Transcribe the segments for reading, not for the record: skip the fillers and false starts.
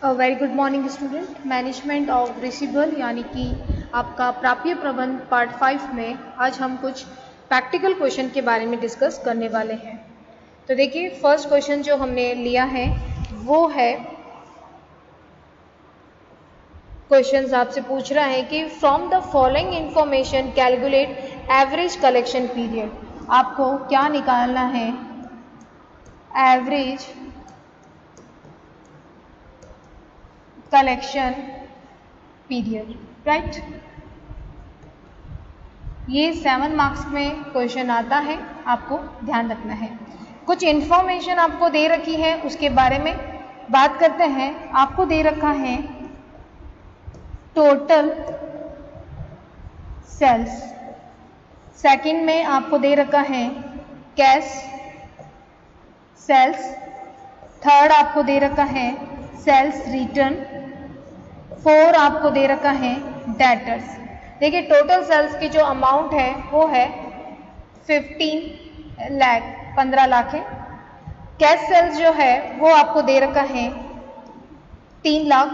Very good morning student. Management of receivable यानी कि आपका प्राप्य प्रबंध पार्ट 5 में आज हम कुछ प्रैक्टिकल क्वेश्चन के बारे में डिस्कस करने वाले हैं। तो देखिए, फर्स्ट क्वेश्चन जो हमने लिया है वो है, क्वेश्चन आपसे पूछ रहा है कि from the following information calculate average collection period. आपको क्या निकालना है? Average collection period, right. ये 7 मार्क्स में क्वेश्चन आता है, आपको ध्यान रखना है। कुछ इंफॉर्मेशन आपको दे रखी है, उसके बारे में बात करते हैं। आपको दे रखा है टोटल सेल्स, सेकंड में आपको दे रखा है कैश सेल्स, थर्ड आपको दे रखा है सेल्स रिटर्न, 4 आपको दे रखा है डेटर्स। देखिए, टोटल सेल्स की जो अमाउंट है वो है 15 लाख है। कैश सेल्स जो है वो आपको दे रखा है 3 लाख।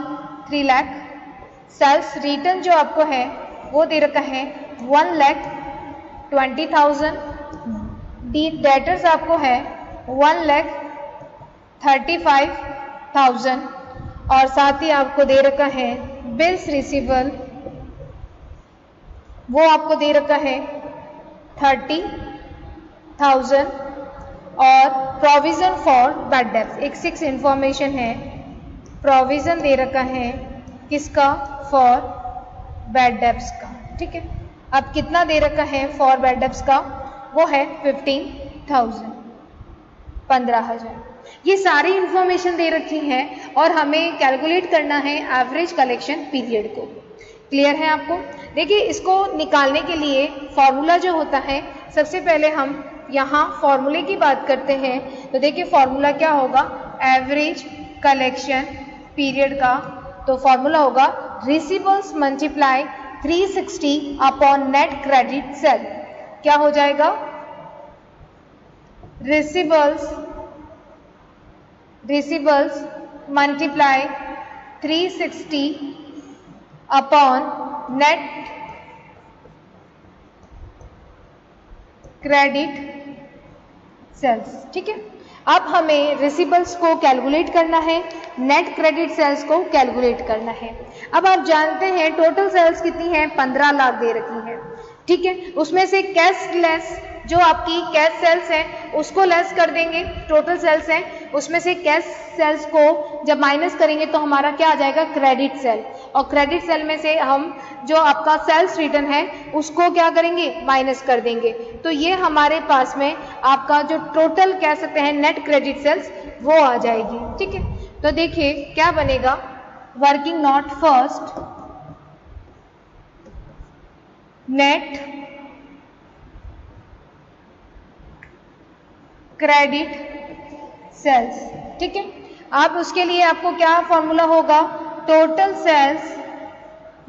सेल्स रिटर्न जो आपको है वो दे रखा है 1,20,000। डेटर्स आपको है 1,35,000 और साथ ही आपको दे रखा है बिल्स रिसीवेबल, वो आपको दे रखा है 30,000 और प्रोविजन फॉर बैड डेब्ट्स एक 6 इंफॉर्मेशन है। प्रोविजन दे रखा है किसका? फॉर बैड डेब्ट्स का, ठीक है। अब कितना दे रखा है फॉर बैड डेब्ट्स का? वो है 15,000। ये सारी इंफॉर्मेशन दे रखी है और हमें कैलकुलेट करना है एवरेज कलेक्शन पीरियड को। क्लियर है आपको? देखिए, इसको निकालने के लिए फॉर्मूला जो होता है, सबसे पहले हम यहाँ फॉर्मूले की बात करते हैं। तो देखिए, फॉर्मूला क्या होगा एवरेज कलेक्शन पीरियड का? तो फॉर्मूला होगा receivables multiply 360 upon net credit sale. क्या हो जाएगा? Receivables multiply 360 upon net credit sales, ठीक है। अब हमें रिसीवेबल्स को कैलकुलेट करना है, नेट क्रेडिट सेल्स को कैलकुलेट करना है। अब आप जानते हैं टोटल सेल्स कितनी है? 15 लाख दे रखी है, ठीक है। उसमें से कैश लेस, जो आपकी कैश सेल्स है उसको लेस कर देंगे। टोटल सेल्स हैं, उसमें से कैश सेल्स को जब माइनस करेंगे तो हमारा क्या आ जाएगा? Credit sale. और क्रेडिट सेल में से हम जो आपका सेल्स रिटर्न है उसको क्या करेंगे? माइनस कर देंगे। तो ये हमारे पास में आपका जो टोटल कह सकते हैं नेट क्रेडिट सेल्स वो आ जाएगी, ठीक है। तो देखिए क्या बनेगा, working note first net credit sales, ठीक है। अब उसके लिए आपको क्या फॉर्मूला होगा? टोटल सेल्स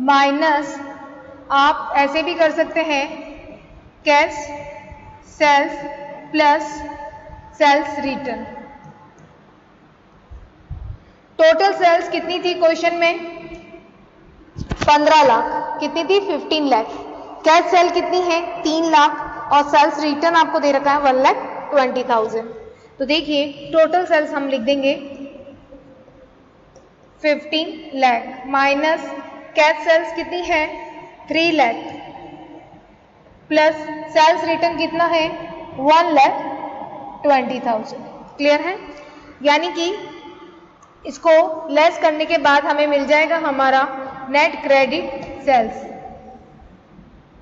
माइनस, आप ऐसे भी कर सकते हैं, cash sales plus sales return. Total sales कितनी थी क्वेश्चन में? 15 लाख। कितनी थी? 15 लाख। कैश सेल कितनी है? 3 लाख और सेल्स रिटर्न आपको दे रखा है 1,20,000। तो देखिए, टोटल सेल्स हम लिख देंगे 15 लाख माइनस कैश सेल्स कितनी है? 3 लाख प्लस सेल्स रिटर्न कितना है? 1,20,000। क्लियर है? यानी कि इसको लेस करने के बाद हमें मिल जाएगा हमारा नेट क्रेडिट सेल्स,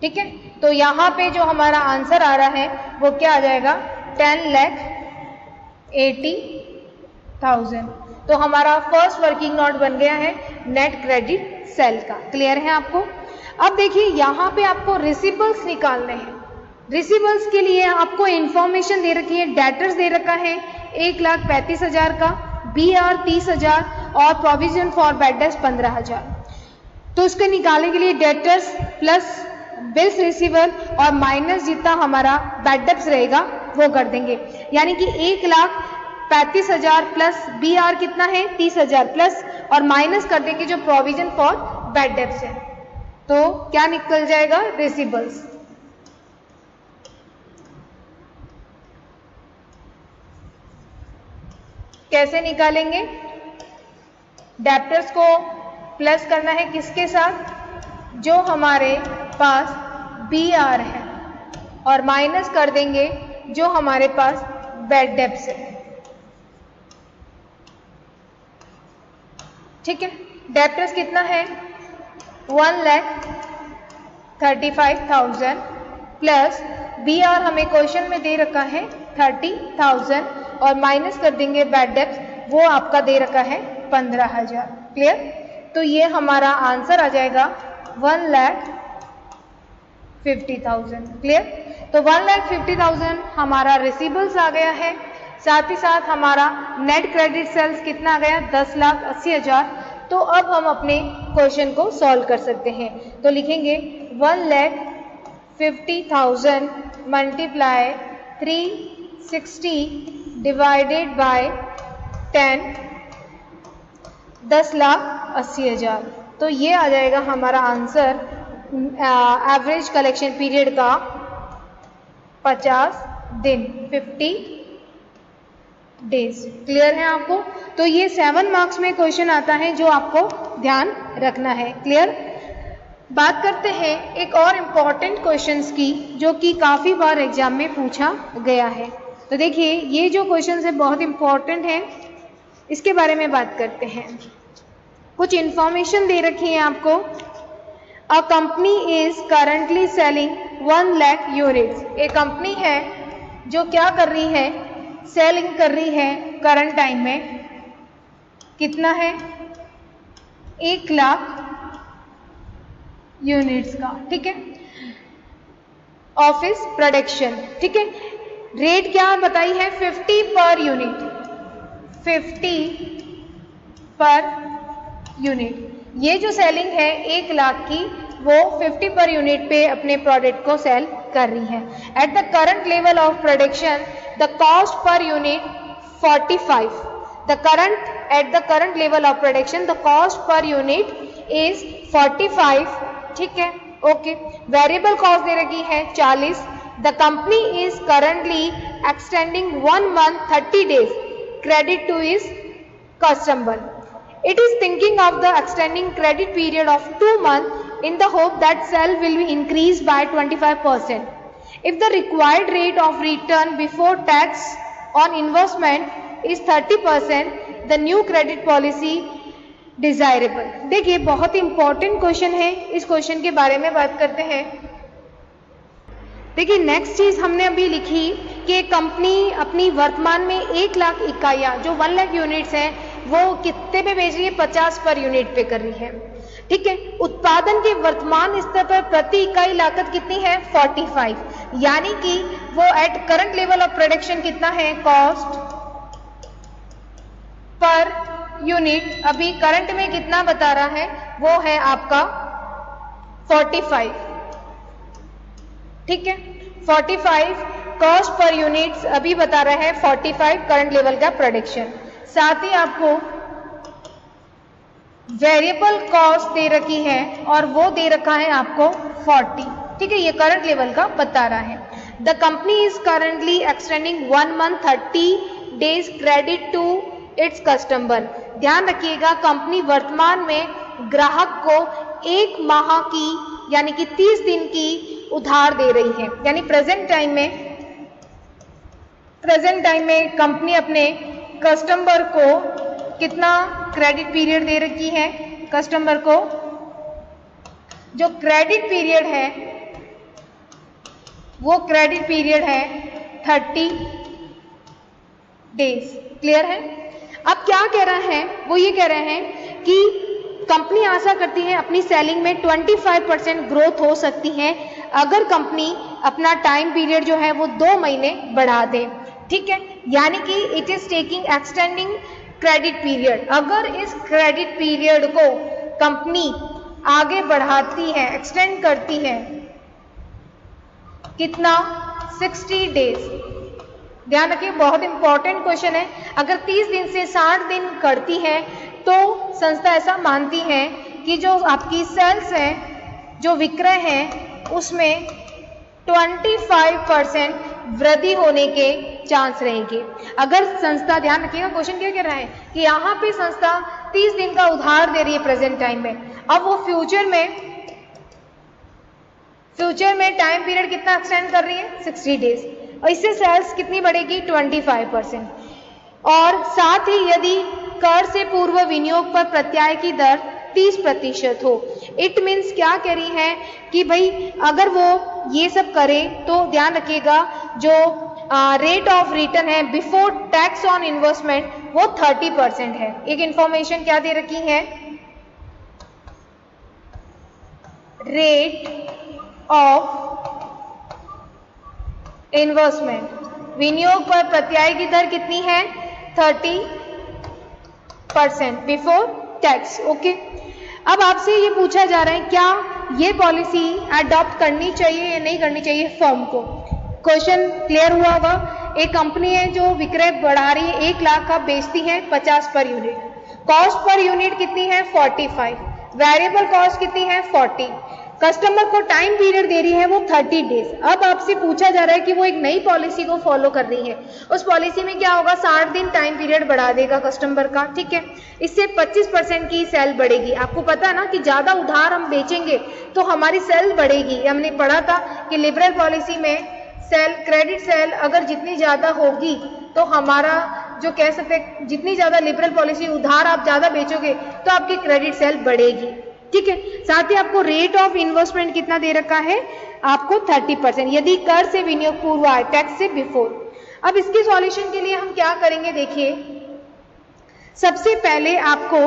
ठीक है। तो यहाँ पे जो हमारा आंसर आ रहा है वो क्या आ जाएगा? 10,80,000। तो हमारा फर्स्ट वर्किंग नोट बन गया है नेट क्रेडिट सेल का। क्लियर है आपको? अब देखिए, यहाँ पे आपको रिसीवेबल्स निकालने हैं। रिसीवेबल्स के लिए आपको इंफॉर्मेशन दे रखी है, डेटर्स दे रखा है 1,35,000 का, BR 30,000 और प्रोविजन फॉर बैड डेब्ट्स 15,000। तो उसको निकालने के लिए डेटर्स प्लस बिल्स रिसीवेबल और माइनस जितना हमारा बैड डेब्ट्स रहेगा वो कर देंगे। यानी कि 1,35,000 प्लस BR कितना है? 30,000 प्लस और माइनस कर देंगे जो प्रोविजन फॉर बैड डेब्ट्स है, तो क्या निकल जाएगा? रिसीवेबल्स। कैसे निकालेंगे? डेप्टर्स को प्लस करना है किसके साथ? जो हमारे पास BR है, और माइनस कर देंगे जो हमारे पास बैड डेब्ट्स है। ठीक है, डेप्टर्स कितना है? 1,35,000 प्लस BR हमें क्वेश्चन में दे रखा है 30,000 और माइनस कर देंगे बैड डेब्ट्स, वो आपका दे रखा है 15,000। क्लियर? तो ये हमारा आंसर आ जाएगा 1,50,000। क्लियर? तो 1,50,000 हमारा रिसीवेबल्स आ गया है। साथ ही साथ हमारा नेट क्रेडिट सेल्स कितना आ गया? 10,80,000। तो अब हम अपने क्वेश्चन को सॉल्व कर सकते हैं। तो लिखेंगे 1,50,000 मल्टीप्लाई 360 डिवाइडेड बाय 10, 10,80,000। तो ये आ जाएगा हमारा आंसर एवरेज कलेक्शन पीरियड का 50 दिन, 50 डेज। क्लियर है आपको? तो ये 7 मार्क्स में क्वेश्चन आता है जो आपको ध्यान रखना है। क्लियर? बात करते हैं एक और इम्पॉर्टेंट क्वेश्चंस की जो कि काफ़ी बार एग्जाम में पूछा गया है। तो देखिए ये जो क्वेश्चंस है बहुत इम्पॉर्टेंट है, इसके बारे में बात करते हैं। कुछ इंफॉर्मेशन दे रखी है आपको। A company is currently selling 1 lakh units. एक कंपनी है जो क्या कर रही है? सेलिंग कर रही है करंट टाइम में। कितना है? 1 लाख यूनिट्स का। ठीक है, ऑफिस प्रोडक्शन। ठीक है, रेट क्या बताई है? 50 पर यूनिट, 50 पर यूनिट। ये जो सेलिंग है 1 लाख की, वो 50 पर यूनिट पे अपने प्रोडक्ट को सेल कर रही है। At the current level of production the cost per unit 45। At the current level of production the cost per unit is 45। ठीक है, ओके। वेरिएबल कॉस्ट दे रखी है 40। The company is currently extending 1 month 30 days credit to its customer. It is thinking of the extending credit period of 2 months in the hope that sale will be increased by 25%. If the required rate of return before tax on investment is 30%, the new credit policy desirable। देखिए बहुत important question है, इस question के बारे में बात करते हैं। देखिए नेक्स्ट चीज हमने अभी लिखी कि कंपनी अपनी वर्तमान में 1 लाख इकाइयां जो 1 लाख यूनिट्स हैं वो कितने पे बेच रही है? 50 पर यूनिट पे कर रही है। ठीक है, उत्पादन के वर्तमान स्तर पर प्रति इकाई लागत कितनी है? 45। यानी कि वो at current level of production कितना है? कॉस्ट पर यूनिट अभी करंट में कितना बता रहा है? वो है आपका 45। ठीक है, 45 कॉस्ट पर यूनिट्स अभी बता रहा है 45 करंट लेवल का प्रोडक्शन। साथ ही आपको वेरिएबल कॉस्ट दे रखी है और वो दे रखा है आपको 40। ठीक है, ये करंट लेवल का बता रहा है। The company is currently extending 1 month 30 days credit to its customer. ध्यान रखिएगा कंपनी वर्तमान में ग्राहक को 1 माह की यानी कि 30 दिन की उधार दे रही है। यानी प्रेजेंट टाइम में कंपनी अपने कस्टमर को कितना क्रेडिट पीरियड दे रखी है? कस्टमर को जो क्रेडिट पीरियड है वो क्रेडिट पीरियड है 30 डेज। क्लियर है? अब क्या कह रहा है? वो ये कह रहे हैं कि कंपनी आशा करती है अपनी सेलिंग में 25% ग्रोथ हो सकती है अगर कंपनी अपना टाइम पीरियड जो है वो 2 महीने बढ़ा दे। ठीक है, यानी कि it is taking extending credit period. अगर इस क्रेडिट पीरियड को कंपनी आगे बढ़ाती है, एक्सटेंड करती है, कितना? 60 डेज। ध्यान रखिए बहुत इंपॉर्टेंट क्वेश्चन है। अगर 30 दिन से 60 दिन करती है तो संस्था ऐसा मानती है कि जो आपकी सेल्स हैं, जो विक्रय हैं, उसमें 25% वृद्धि होने के चांस रहेंगे। अगर संस्था, ध्यान रखिएगा क्वेश्चन क्या कह रहा है कि यहाँ पे संस्था 30 दिन का उधार दे रही है प्रेजेंट टाइम में, अब वो फ्यूचर में टाइम पीरियड कितना एक्सटेंड कर रही है 60 डेज, और इससे सेल्स कितनी बढ़ेगी 25%। और साथ ही यदि कर से पूर्व विनियोग पर प्रत्याय की दर 30% हो, इट मीन्स क्या कह रही है कि भाई अगर वो ये सब करे तो ध्यान रखिएगा जो रेट ऑफ रिटर्न है बिफोर टैक्स ऑन इन्वेस्टमेंट वो 30% है। एक इंफॉर्मेशन क्या दे रखी है, रेट ऑफ इन्वेस्टमेंट, विनियोग पर प्रत्याय की दर कितनी है 30% बिफोर टैक्स। ओके, अब आपसे ये पूछा जा रहा है क्या ये पॉलिसी अडॉप्ट करनी चाहिए या नहीं करनी चाहिए फर्म को। क्वेश्चन क्लियर हुआ होगा। एक कंपनी है जो विक्रय बढ़ा रही है, 1 लाख का बेचती है 50 per unit, cost per unit कितनी है 45, वेरिएबल कॉस्ट कितनी है 40, कस्टमर को टाइम पीरियड दे रही है वो 30 डेज। अब आपसे पूछा जा रहा है कि वो एक नई पॉलिसी को फॉलो कर रही है, उस पॉलिसी में क्या होगा 60 दिन टाइम पीरियड बढ़ा देगा कस्टमर का, ठीक है, इससे 25% की सेल बढ़ेगी। आपको पता है ना कि ज्यादा उधार हम बेचेंगे तो हमारी सेल बढ़ेगी। हमने पढ़ा था कि लिबरल पॉलिसी में सेल, क्रेडिट सेल अगर जितनी ज्यादा होगी तो हमारा जो कह सकते हैं जितनी ज्यादा लिबरल पॉलिसी उधार आप ज्यादा बेचोगे तो आपकी क्रेडिट सेल बढ़ेगी, ठीक है। साथ ही आपको रेट ऑफ इन्वेस्टमेंट कितना दे रखा है आपको 30% यदि कर से विनियोग पूर्व आए, टैक्स से बिफोर। अब इसके सॉल्यूशन के लिए हम क्या करेंगे, देखिए सबसे पहले आपको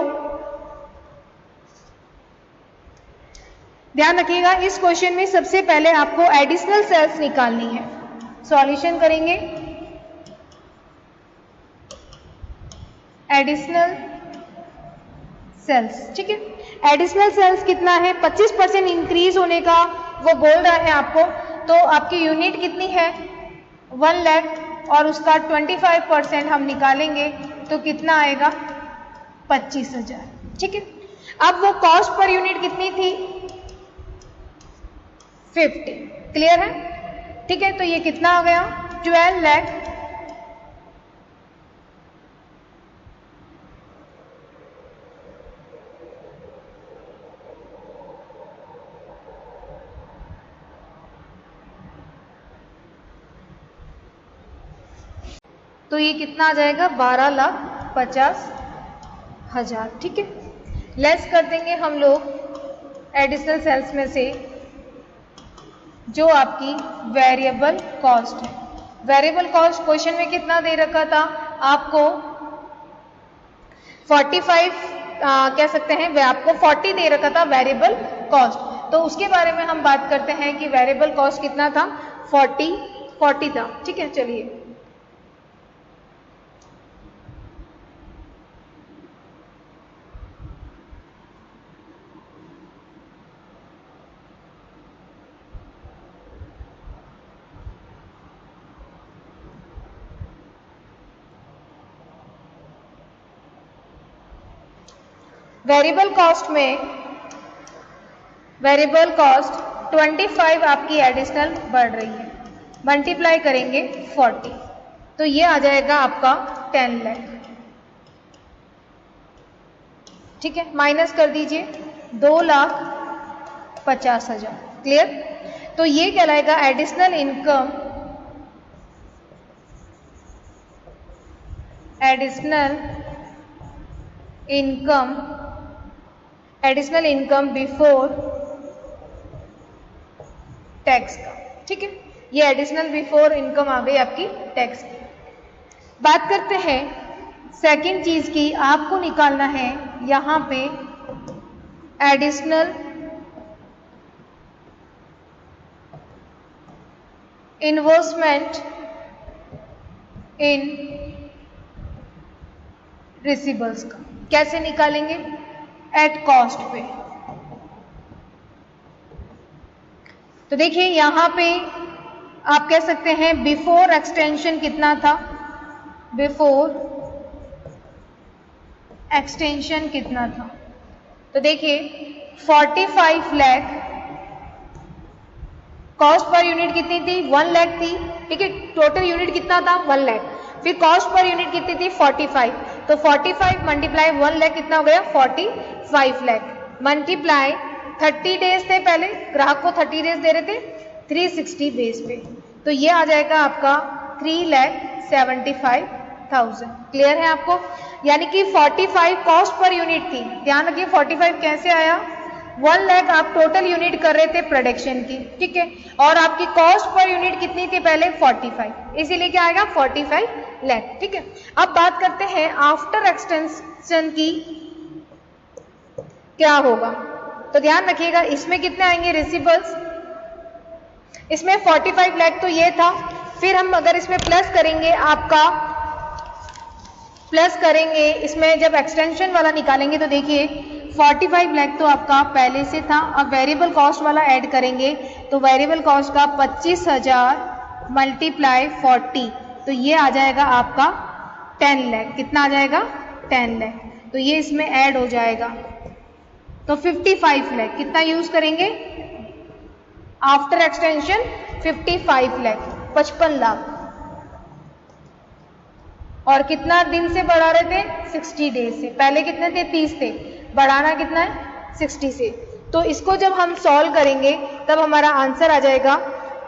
ध्यान रखिएगा इस क्वेश्चन में सबसे पहले आपको एडिशनल सेल्स निकालनी है। सॉल्यूशन करेंगे एडिशनल सेल्स, ठीक है। एडिशनल सेल्स कितना है 25% इंक्रीज होने का वो बोल रहा है आपको, तो आपकी यूनिट कितनी है 1 लाख और उसका 25% हम निकालेंगे तो कितना आएगा 25,000, ठीक है। अब वो कॉस्ट पर यूनिट कितनी थी 50, क्लियर है, ठीक है। तो ये कितना आ गया 12 लाख तो ये कितना आ जाएगा 12,50,000, ठीक है। लेस कर देंगे हम लोग एडिशनल सेल्स में से जो आपकी वेरिएबल कॉस्ट है। वेरिएबल कॉस्ट क्वेश्चन में कितना दे रखा था आपको 45 कह सकते हैं, आपको 40 दे रखा था वेरिएबल कॉस्ट, तो उसके बारे में हम बात करते हैं कि वेरिएबल कॉस्ट कितना था 40 था, ठीक है। चलिए वेरिएबल कॉस्ट में वेरिएबल कॉस्ट 25 आपकी एडिशनल बढ़ रही है, मल्टीप्लाई करेंगे 40 तो ये आ जाएगा आपका 10 लाख, ठीक है। माइनस कर दीजिए 2,50,000, क्लियर। तो ये कहलाएगा additional income, additional income before tax का, ठीक है। ये एडिशनल बिफोर इनकम आ गई आपकी टैक्स की। बात करते हैं सेकंड चीज की, आपको निकालना है यहां पे एडिशनल इन्वेस्टमेंट इन रिसीवेबल्स का। कैसे निकालेंगे एट कॉस्ट पे। तो देखिए यहां पे आप कह सकते हैं बिफोर एक्सटेंशन कितना था, बिफोर एक्सटेंशन कितना था। तो देखिए 45 लाख, कॉस्ट पर यूनिट कितनी थी 1 लाख थी, ठीक है, टोटल यूनिट कितना था 1 लाख, फिर कॉस्ट पर यूनिट कितनी थी 45, तो 45 मल्टीप्लाई 1 लाख कितना हो गया 45 लाख, मल्टीप्लाई 30 डेज थे पहले, ग्राहक को 30 डेज दे रहे थे 360 बेस पे, तो ये आ जाएगा आपका 3,75,000। क्लियर है आपको, यानी कि 45 कॉस्ट पर यूनिट थी, ध्यान रखिए 45 कैसे आया, 1 लाख आप टोटल यूनिट कर रहे थे प्रोडक्शन की, ठीक है, और आपकी कॉस्ट पर यूनिट कितनी थी पहले 45, इसीलिए क्या आएगा 45 लाख, ठीक है। अब बात करते हैं आफ्टर एक्सटेंशन की क्या होगा, तो ध्यान रखिएगा इसमें कितने आएंगे रिसीवेबल्स, इसमें 45 लाख तो ये था, फिर हम अगर इसमें प्लस करेंगे, आपका प्लस करेंगे इसमें जब एक्सटेंशन वाला निकालेंगे, तो देखिए 45 लाख तो आपका पहले से था, अब वेरिएबल कॉस्ट वाला ऐड करेंगे, तो वेरिएबल कॉस्ट का 25,000 मल्टीप्लाई 40, तो ये आ जाएगा आपका 10 लाख, कितना आ जाएगा 10 लाख, तो ये इसमें ऐड हो जाएगा, तो 55 लाख कितना यूज करेंगे आफ्टर एक्सटेंशन 55 लाख 55 लाख, और कितना दिन से बढ़ा रहे थे 60 डेज से, पहले कितने थे 30 थे, बढ़ाना कितना है 60 से, तो इसको जब हम सॉल्व करेंगे तब हमारा आंसर आ जाएगा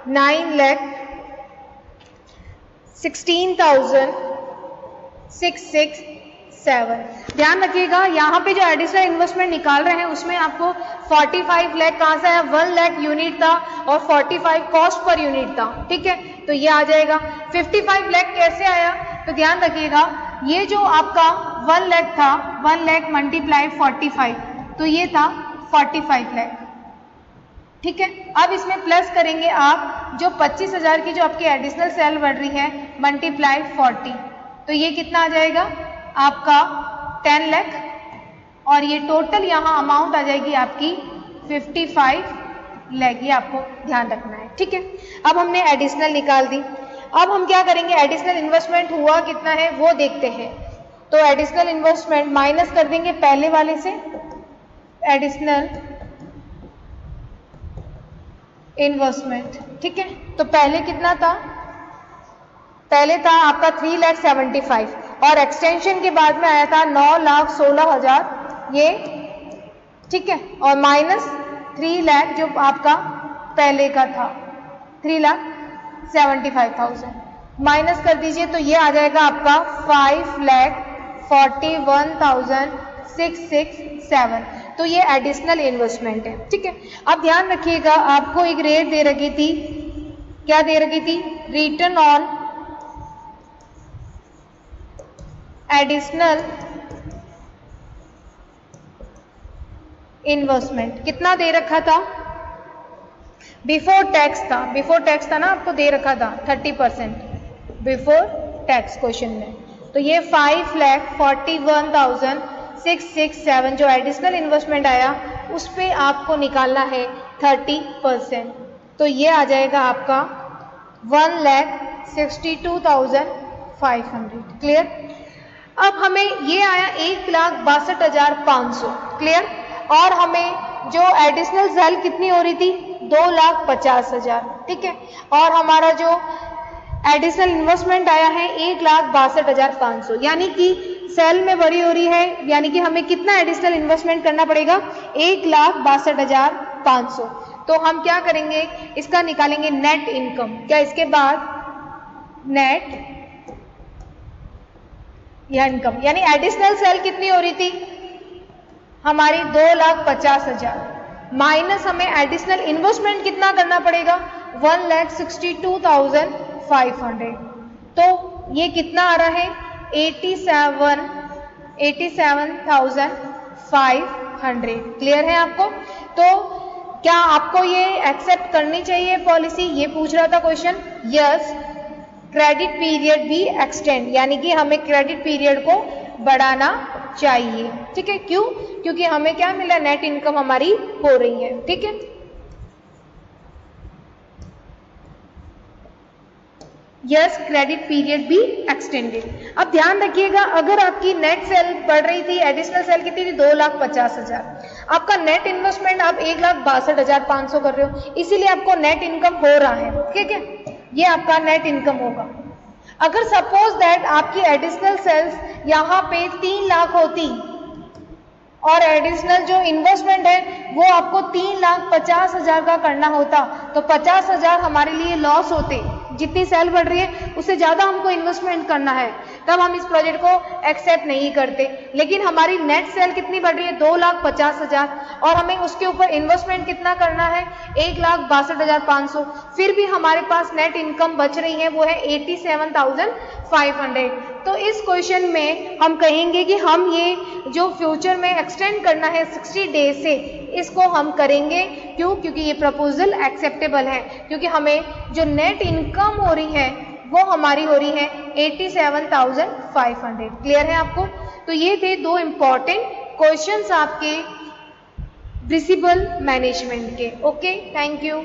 9,16,667। ध्यान रखिएगा यहाँ पे जो एडिशनल इन्वेस्टमेंट निकाल रहे हैं उसमें आपको 45 लाख कहाँ से आया, 1 लाख यूनिट था और 45 कॉस्ट पर यूनिट था, ठीक है, तो ये आ जाएगा 55 लाख कैसे आया, तो ध्यान रखिएगा ये जो आपका 1 लाख था 1 लाख मल्टीप्लाई 45, तो ये था 45 लाख, ठीक है। अब इसमें प्लस करेंगे आप जो 25,000 की जो आपकी एडिशनल सेल बढ़ रही है मल्टीप्लाई 40, तो ये कितना आ जाएगा आपका 10 लाख, और ये टोटल यहाँ अमाउंट आ जाएगी आपकी 55 लाख, ये आपको ध्यान रखना है, ठीक है। अब हमने एडिशनल निकाल दी, अब हम क्या करेंगे एडिशनल इन्वेस्टमेंट हुआ कितना है वो देखते हैं, तो एडिशनल इन्वेस्टमेंट माइनस कर देंगे पहले वाले से, एडिशनल इन्वेस्टमेंट, ठीक है, तो पहले कितना था, पहले था आपका 3,75,000 और एक्सटेंशन के बाद में आया था 9,16,000 ये, ठीक है, और माइनस 3 लाख जो आपका पहले का था 3,75,000 माइनस कर दीजिए, तो ये आ जाएगा आपका 5,41,667, तो ये एडिशनल इन्वेस्टमेंट है, ठीक है। अब ध्यान रखिएगा आपको एक रेट दे रखी थी, क्या दे रखी थी, रिटर्न ऑन एडिशनल इन्वेस्टमेंट, कितना दे रखा था, बिफोर टैक्स था, बिफोर टैक्स था ना, आपको दे रखा था 30% बिफोर टैक्स क्वेश्चन में, तो ये 5,41,667 जो एडिशनल इन्वेस्टमेंट आया उस पे आपको निकालना है 30%, तो ये आ जाएगा आपका 1,62,500। क्लियर। अब हमें ये आया 1,62,500, क्लियर, और हमें जो एडिशनल सेल कितनी हो रही थी 2,50,000, ठीक है, और हमारा जो एडिशनल इन्वेस्टमेंट आया है 1,62,500, यानी कि सेल में बड़ी हो रही है, यानी कि हमें कितना एडिशनल इन्वेस्टमेंट करना पड़ेगा 1,62,500, तो हम क्या करेंगे इसका निकालेंगे नेट इनकम, क्या इसके बाद नेट या इनकम, यानी एडिशनल सेल कितनी हो रही थी हमारी 2,50,000 माइनस हमें एडिशनल इन्वेस्टमेंट कितना करना पड़ेगा 1,62,500, तो ये कितना आ रहा है 87,500। क्लियर है आपको, तो क्या आपको ये एक्सेप्ट करनी चाहिए पॉलिसी, ये पूछ रहा था क्वेश्चन, यस, क्रेडिट पीरियड भी एक्सटेंड, यानी कि हमें क्रेडिट पीरियड को बढ़ाना चाहिए, ठीक है, क्यों, क्योंकि हमें क्या मिला, नेट इनकम हमारी हो रही है, ठीक है। यस क्रेडिट पीरियड भी एक्सटेंडेड। अब ध्यान रखिएगा, अगर आपकी नेट सेल बढ़ रही थी, एडिशनल सेल कितनी थी 2,50,000, आपका नेट इन्वेस्टमेंट आप 1,62,500 कर रहे हो, इसीलिए आपको नेट इनकम हो रहा है, ठीक है, ये आपका नेट इनकम होगा। अगर सपोज दैट आपकी एडिशनल सेल्स यहाँ पे 3 लाख होती और एडिशनल जो इन्वेस्टमेंट है वो आपको 3,50,000 का करना होता, तो 50,000 हमारे लिए लॉस होते। जितनी सेल बढ़ रही है उससे ज़्यादा हमको इन्वेस्टमेंट करना है, तब हम इस प्रोजेक्ट को एक्सेप्ट नहीं करते। लेकिन हमारी नेट सेल कितनी बढ़ रही है 2,50,000 और हमें उसके ऊपर इन्वेस्टमेंट कितना करना है 1,62,500, फिर भी हमारे पास नेट इनकम बच रही है वो है 87,500। तो इस क्वेश्चन में हम कहेंगे कि हम ये जो फ्यूचर में एक्सटेंड करना है 60 डेज से, इसको हम करेंगे। क्यों? क्योंकि ये प्रपोजल एक्सेप्टेबल है, क्योंकि हमें जो नेट इनकम हो रही है वो हमारी हो रही है 87,500। क्लियर है आपको? तो ये थे 2 इंपॉर्टेंट क्वेश्चंस आपके रिसीवेबल मैनेजमेंट के। Okay, thank you.